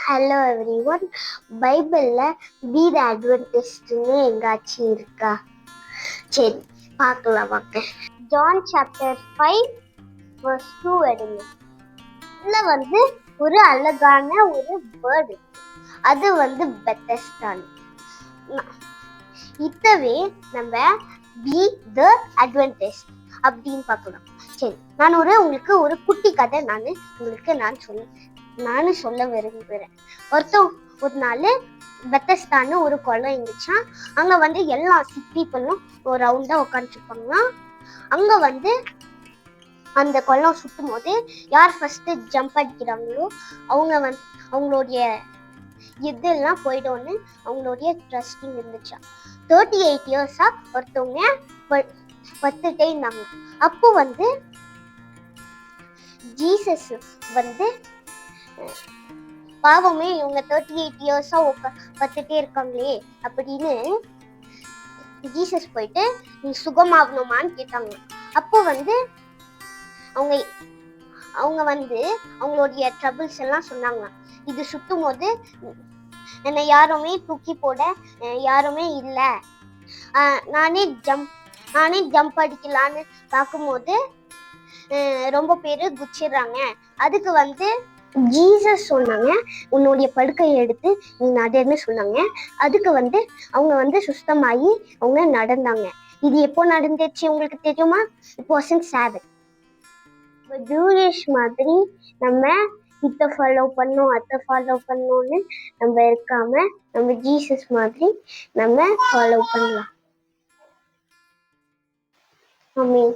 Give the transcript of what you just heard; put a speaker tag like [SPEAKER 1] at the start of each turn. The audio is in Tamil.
[SPEAKER 1] Hello everyone. பைபிள்ல பி த அட்வென்டிஸ்ட்னு எங்காச்சும் இருக்கா? சரி பார்க்கலாம் வாங்க. ஜான் சாப்டர் 5 verse 2 எடுங்க. இதுல ஒரு அழகான ஒரு வேர்டு, அது பெத்தஸ்தான். இதவே நம்ம பி த அட்வென்டிஸ்ட் அப்படின்னு பார்க்கலாம். சரி, நான் உங்களுக்கு ஒரு குட்டி கதை நானும் சொல்ல விரும்புகிறேன். ஒரு நாள் பெத்தஸ்தான்னு ஒரு குளம் இருந்துச்சான். அங்க எல்லா சிக் பீப்புளும் ஒரு ரவுண்டா உட்காந்துருப்பாங்களாம். அங்க அந்த குளம் சுத்தும் போது யார் ஃபர்ஸ்ட் ஜம்ப் அடிக்கிறாங்களோ அவங்களுடைய இதெல்லாம் போயிடும்னு அவங்களுடைய ட்ரஸ்டிங் இருந்துச்சா. 38 இயர்ஸா ஒருத்தவங்க பத்துட்டே இருந்தாங்க. அப்போ ஜீசஸ் பாவமே இவங்க 38 இயர்ஸா பத்துட்டே இருக்காங்களே அப்படின்னு ஜீசஸ் போயிட்டு நீ சுகமாகணுமான்னு கேட்டாங்க. அப்போ அவங்க அவங்க அவங்களுடைய ட்ரபிள்ஸ் எல்லாம் சொன்னாங்க. இது சுத்தும் போது என்னை யாருமே தூக்கி போட யாருமே இல்லை. நானே ஜம்ப் அடிக்கலான்னு பார்க்கும்போது ரொம்ப பேரு குச்சிடுறாங்க. அதுக்கு ஜீசஸ் சொன்னாங்க, உன்னுடைய படுக்கையை எடுத்து நீ நடன்னு சொன்னாங்க. அதுக்கு அவங்க சுத்தமாகி அவங்க நடந்தாங்க. இது எப்போ நடந்துச்சு உங்களுக்கு தெரியுமா? It wasn't சாபத். ஜூயிஷ் மாதிரி நம்ம இதை ஃபாலோ பண்ணோம் அதை ஃபாலோ பண்ணோம்னு நம்ம இருக்காம நம்ம ஜீசஸ் மாதிரி நம்ம ஃபாலோ பண்ணலாம். ஆமென்.